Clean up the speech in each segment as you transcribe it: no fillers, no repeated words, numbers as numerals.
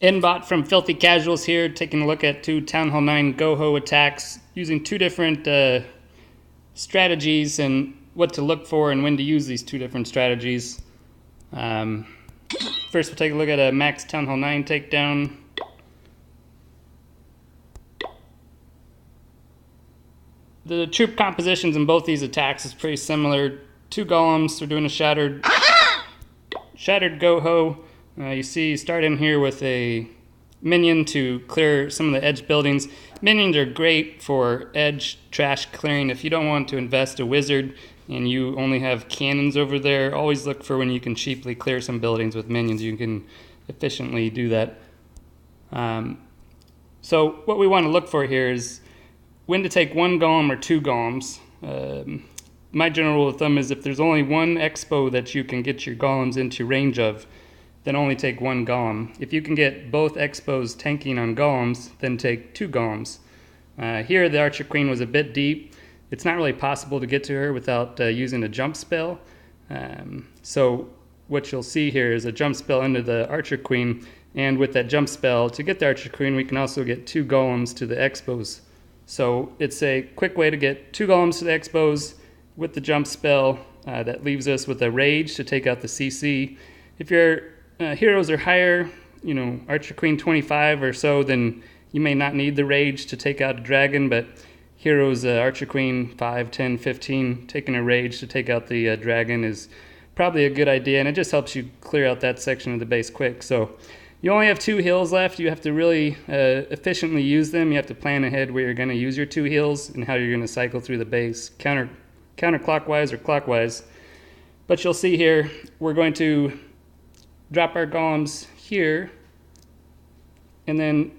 Inbot from Filthy Casuals here, taking a look at two Town Hall 9 GoHo attacks using two different strategies and what to look for and when to use these two different strategies. First we'll take a look at a max Town Hall 9 takedown. The troop compositions in both these attacks is pretty similar. Two golems, we're doing a shattered GoHo. You see, start in here with a minion to clear some of the edge buildings. Minions are great for edge trash clearing. If you don't want to invest a wizard and you only have cannons over there, always look for when you can cheaply clear some buildings with minions. You can efficiently do that. So what we want to look for here is when to take one golem or two golems. My general rule of thumb is if there's only one expo that you can get your golems into range of, then only take one golem. If you can get both expos tanking on golems, then take two golems. Here the Archer Queen was a bit deep. It's not really possible to get to her without using a jump spell. So what you'll see here is a jump spell into the Archer Queen, and with that jump spell, to get the Archer Queen, we can also get two golems to the expos. So it's a quick way to get two golems to the expos with the jump spell. That leaves us with a rage to take out the CC. If your heroes are higher, Archer Queen 25 or so, then you may not need the rage to take out a dragon, but heroes Archer Queen 5, 10, 15, taking a rage to take out the dragon is probably a good idea, and it just helps you clear out that section of the base quick. So you only have two heals left. You have to really efficiently use them. You have to plan ahead where you're going to use your two heals and how you're going to cycle through the base, counterclockwise or clockwise. But you'll see here, we're going to drop our golems here, and then,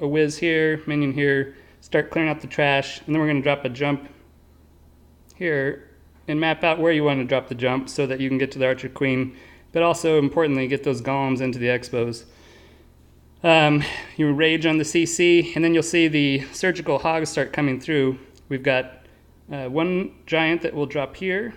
a whiz here, minion here, start clearing out the trash, and then we're going to drop a jump here and map out where you want to drop the jump so that you can get to the Archer Queen, but also, importantly, get those golems into the expos. You rage on the CC, and then you'll see the surgical hogs start coming through. We've got one giant that will drop here,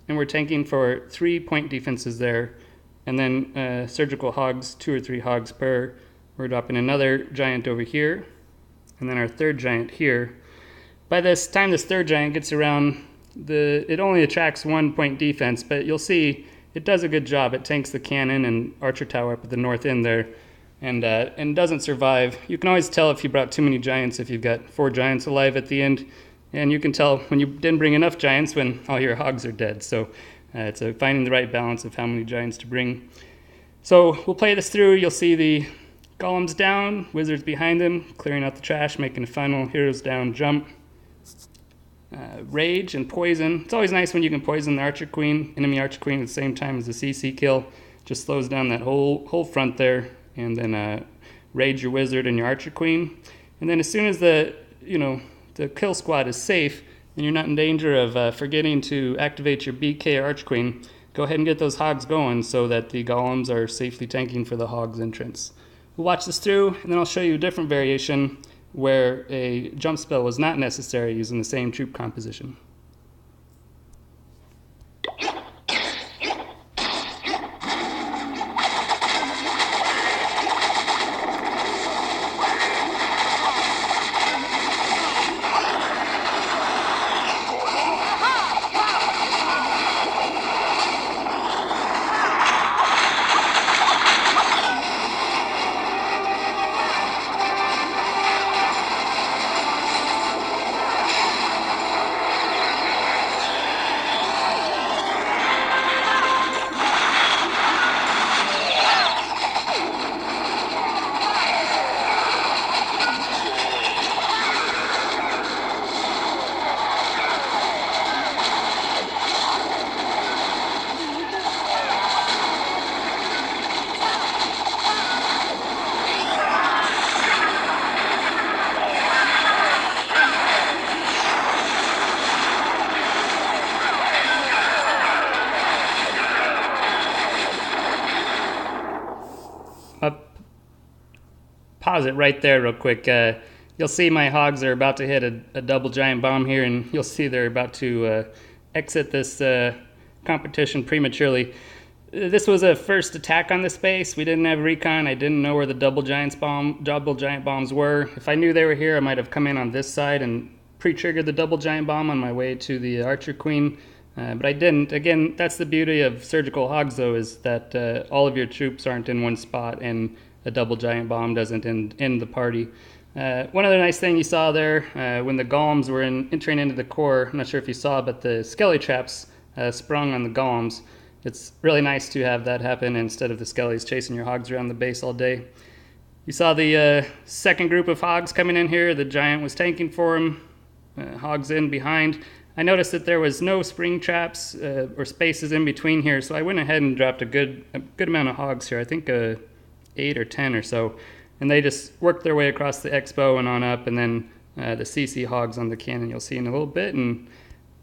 and we're tanking for 3-point defenses there. And then surgical hogs, 2 or 3 hogs per. We're dropping another giant over here, and then our third giant here. By this time this third giant gets around, it only attracts 1-point defense, but you'll see it does a good job. It tanks the cannon and archer tower up at the north end there, and doesn't survive. You can always tell if you brought too many giants if you've got 4 giants alive at the end, and you can tell when you didn't bring enough giants when all your hogs are dead. So it's finding the right balance of how many giants to bring. So we'll play this through. You'll see the golems down, wizards behind them, clearing out the trash, making a final heroes down jump. Rage and poison. It's always nice when you can poison the Archer Queen, enemy Archer Queen, at the same time as the CC kill. Just slows down that whole front there. And then rage your wizard and your Archer Queen. And then as soon as the kill squad is safe, and you're not in danger of forgetting to activate your BK or Arch Queen, go ahead and get those hogs going so that the golems are safely tanking for the hogs entrance. We'll watch this through, and then I'll show you a different variation where a jump spell was not necessary using the same troop composition. Pause it right there real quick. You'll see my hogs are about to hit a double giant bomb here, and you'll see they're about to exit this competition prematurely. This was a first attack on this base. We didn't have recon. I didn't know where the double giant bombs were. If I knew they were here, I might have come in on this side and pre-triggered the double giant bomb on my way to the Archer Queen. But I didn't. Again, that's the beauty of surgical hogs, though, is that all of your troops aren't in one spot and a double giant bomb doesn't end the party. One other nice thing you saw there, when the golems were entering into the core, I'm not sure if you saw, but the skelly traps sprung on the golems. It's really nice to have that happen instead of the skellies chasing your hogs around the base all day. You saw the second group of hogs coming in here. The giant was tanking for him. Hogs in behind. I noticed that there was no spring traps or spaces in between here, so I went ahead and dropped a good amount of hogs here. I think 8 or 10 or so. And they just worked their way across the expo and on up, and then the CC hogs on the cannon you'll see in a little bit, and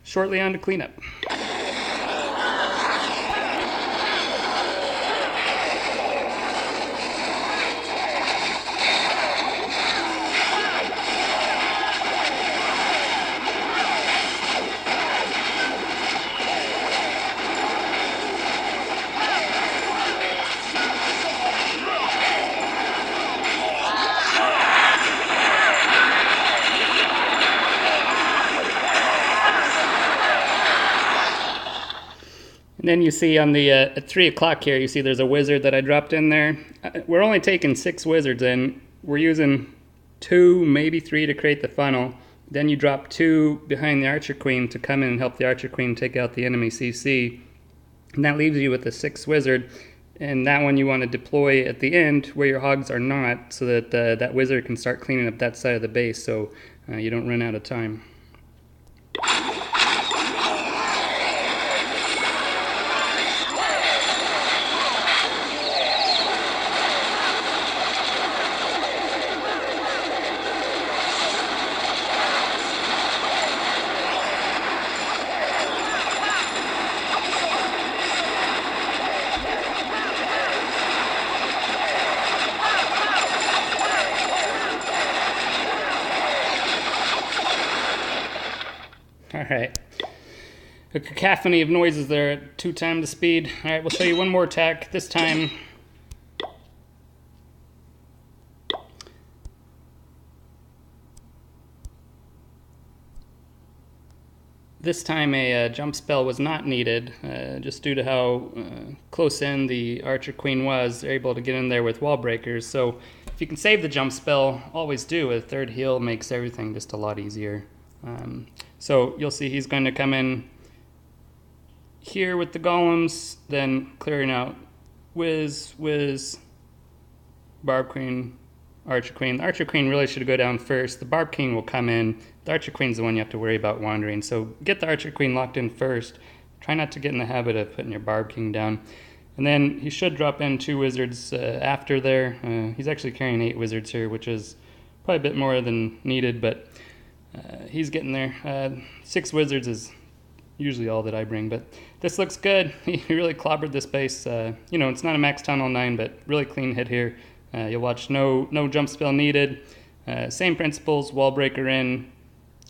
shortly on to cleanup. And then you see on the at 3 o'clock here, you see there's a wizard that I dropped in there. We're only taking 6 wizards in. We're using 2, maybe 3 to create the funnel. Then you drop 2 behind the Archer Queen to come in and help the Archer Queen take out the enemy CC. And that leaves you with the 6th wizard. And that one you want to deploy at the end where your hogs are not, so that that wizard can start cleaning up that side of the base so you don't run out of time. Alright, a cacophony of noises there at 2 times the speed. Alright, we'll show you one more attack. This time, a jump spell was not needed, just due to how close in the Archer Queen was. They're able to get in there with wall breakers, so if you can save the jump spell, always do. A 3rd heal makes everything just a lot easier. So you'll see he's going to come in here with the golems, then clearing out Wiz, Barb Queen, Archer Queen. The Archer Queen really should go down first. The Barb King will come in. The Archer Queen's the one you have to worry about wandering. So get the Archer Queen locked in first. Try not to get in the habit of putting your Barb King down. And then he should drop in 2 wizards after there. He's actually carrying 8 wizards here, which is probably a bit more than needed, but he's getting there. 6 wizards is usually all that I bring, but this looks good. He really clobbered this base. You know, it's not a max tunnel 9, but really clean hit here. You'll watch no jump spell needed. Same principles, wall breaker in,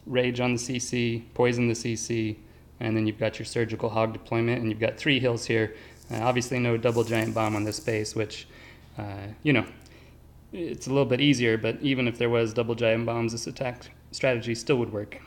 rage on the CC, poison the CC, and then you've got your surgical hog deployment, and you've got 3 hills here. Obviously no double giant bomb on this base, which, you know, it's a little bit easier, but even if there was double giant bombs, this attack strategy still would work.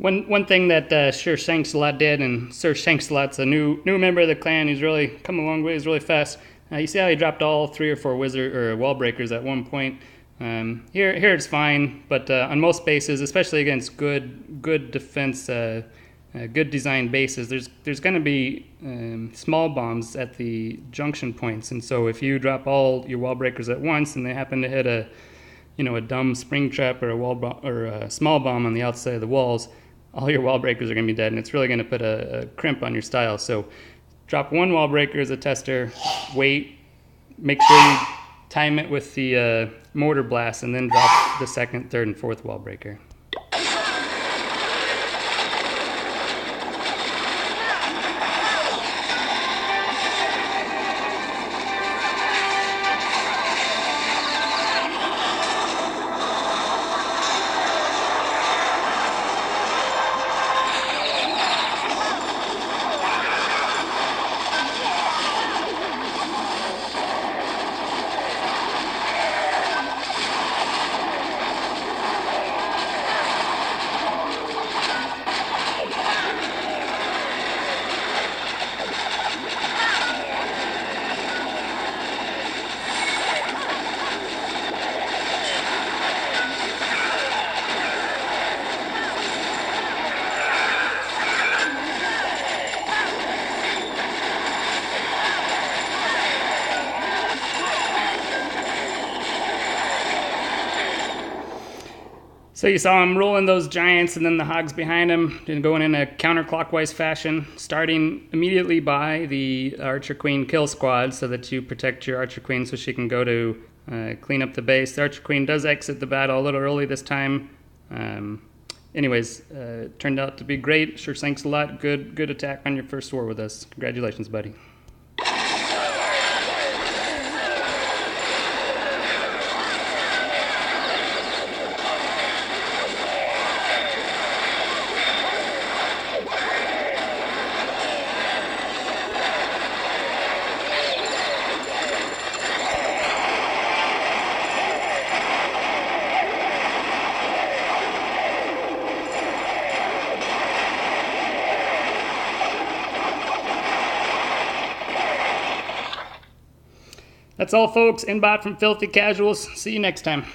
One thing that Sir Shanks-a-Lot did, and Sir Shanks-a-Lot's a new member of the clan. He's really come a long ways really fast. You see how he dropped all 3 or 4 wizard or wall breakers at one point. Here it's fine, but on most bases, especially against good defense, good designed bases, there's going to be small bombs at the junction points, and so if you drop all your wall breakers at once and they happen to hit a dumb spring trap or a small bomb on the outside of the walls, all your wall breakers are going to be dead, and it's really going to put a crimp on your style. So drop one wall breaker as a tester, wait, make sure you time it with the mortar blast, and then drop the second, third, and fourth wall breaker. So you saw him rolling those giants and then the hogs behind him, going in a counterclockwise fashion, starting immediately by the Archer Queen kill squad so that you protect your Archer Queen so she can go to clean up the base. The Archer Queen does exit the battle a little early this time. Turned out to be great. Sure, thanks a lot. Good attack on your first war with us. Congratulations, buddy. That's all, folks. Inbot from Filthy Casuals. See you next time.